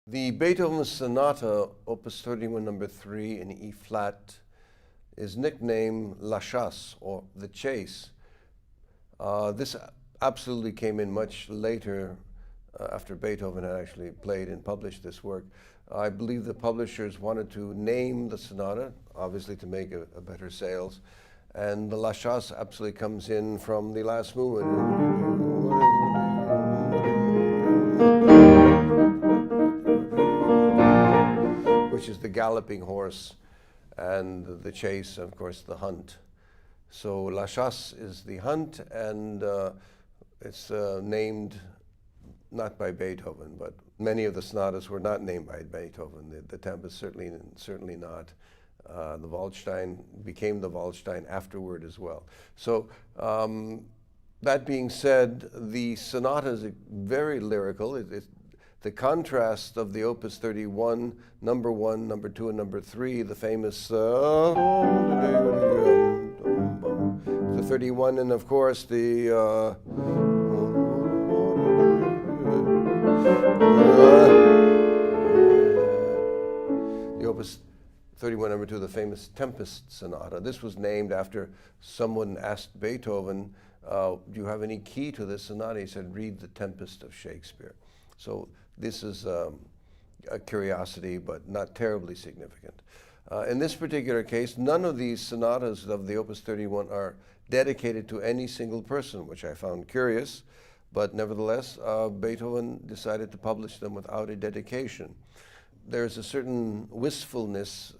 The Beethoven Sonata, Opus 31, number 3 in E flat, is nicknamed La Chasse, or The Chase. This absolutely came in much later, after Beethoven had actually played and published this work. I believe the publishers wanted to name the sonata, obviously to make a better sales, and the La Chasse absolutely comes in from the last movement, which is the galloping horse, and the chase, of course, the hunt. So La Chasse is the hunt, and it's named not by Beethoven, but many of the sonatas were not named by Beethoven. The Tempest certainly not. The Waldstein became the Waldstein afterward as well. So that being said, the sonata is very lyrical. The contrast of the Opus 31, number 1, number 2, and number 3, the famous the 31, and of course the Opus 31, number 2, the famous Tempest Sonata. This was named after someone asked Beethoven, do you have any key to this sonata? He said, read the Tempest of Shakespeare. So this is a curiosity, but not terribly significant. In this particular case, none of these sonatas of the Opus 31 are dedicated to any single person, which I found curious, but nevertheless, Beethoven decided to publish them without a dedication. There's a certain wistfulness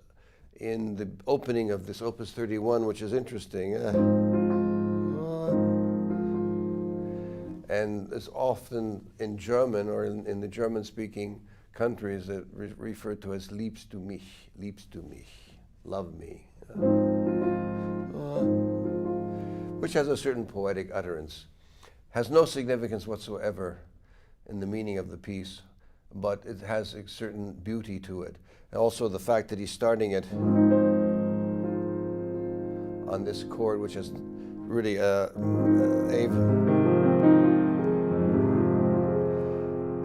in the opening of this Opus 31, which is interesting. And is often in German, or in the German-speaking countries, referred to as liebst du mich, love me, which has a certain poetic utterance. Has no significance whatsoever in the meaning of the piece, but it has a certain beauty to it. And also the fact that he's starting it on this chord, which is really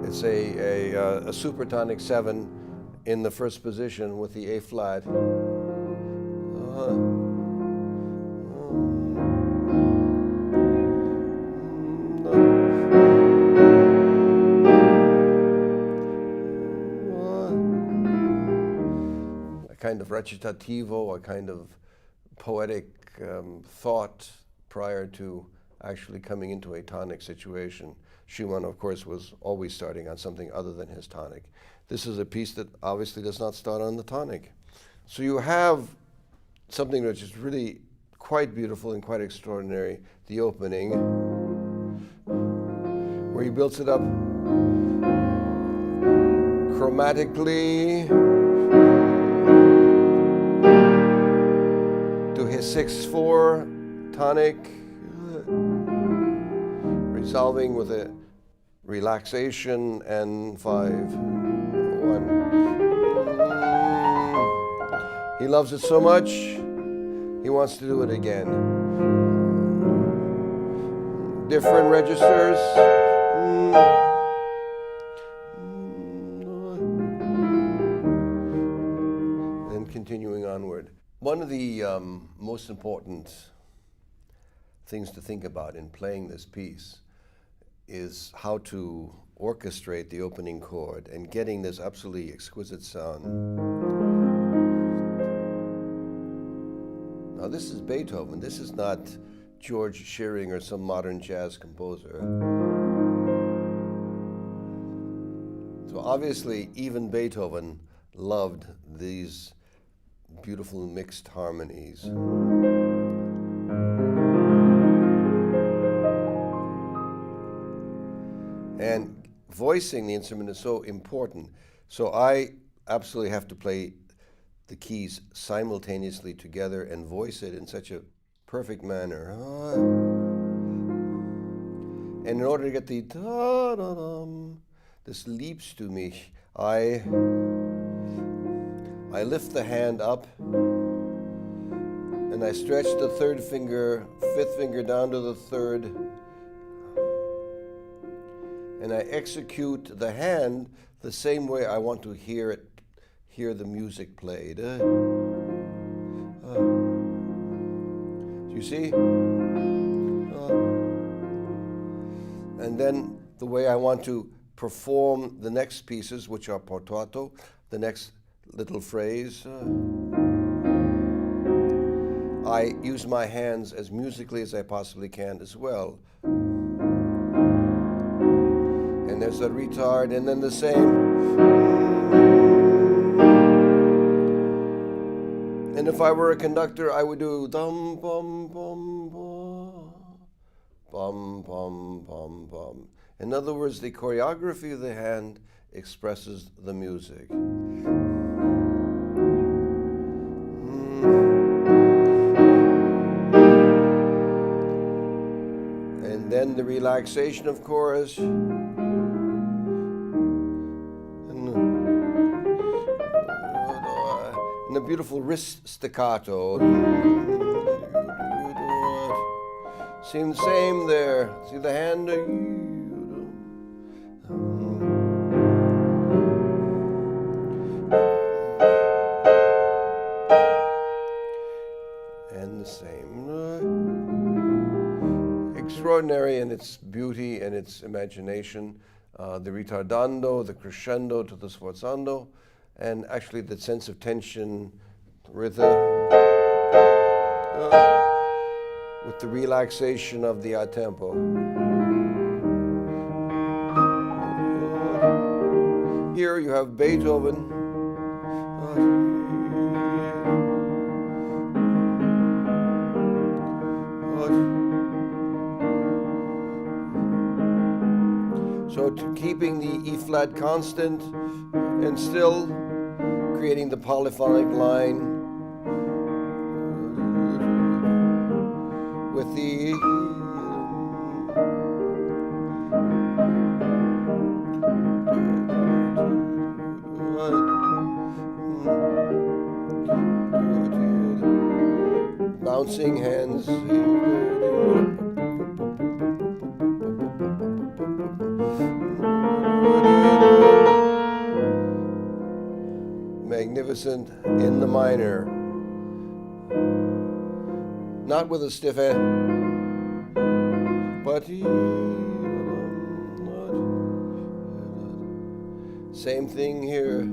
it's a supertonic 7 in the first position with the A flat. A kind of recitativo, a kind of poetic thought prior to actually coming into a tonic situation. Schumann, of course, was always starting on something other than his tonic. This is a piece that obviously does not start on the tonic. So you have something which is really quite beautiful and quite extraordinary, the opening, where he builds it up chromatically to his 6/4 tonic, resolving with a relaxation and 5/1. He loves it so much, he wants to do it again. Different registers. And continuing onward. One of the most important things to think about in playing this piece is how to orchestrate the opening chord and getting this absolutely exquisite sound. Now this is Beethoven. This is not George Shearing or some modern jazz composer. So obviously even Beethoven loved these beautiful mixed harmonies. And voicing the instrument is so important. So I absolutely have to play the keys simultaneously together and voice it in such a perfect manner. And in order to get the da-da-dum, this liebst du mich, I lift the hand up and I stretch the third finger, fifth finger down to the third, and I execute the hand the same way I want to hear the music played. You see? And then the way I want to perform the next pieces, which are portato, the next little phrase. I use my hands as musically as I possibly can as well. And there's a retard, and then the same. And if I were a conductor, I would do dum bum bum bum bum bum bum bum. In other words, the choreography of the hand expresses the music. And then the relaxation of chorus. And the beautiful wrist staccato. Same there. See the hand? And the same. Extraordinary in its beauty and its imagination. The ritardando, the crescendo to the sforzando. And actually the sense of tension with the relaxation of the a tempo. Here you have Beethoven. So keeping the E flat constant and still creating the polyphonic line with the bouncing hands. Magnificent in the minor. Not with a stiff hand, but same thing here.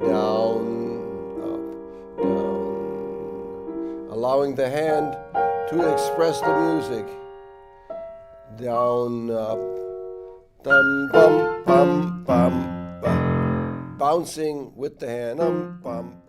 Down, up, down. Allowing the hand to express the music. Down, up, dum, bum, bum, bum, bum. Bouncing with the hand, bum, bum.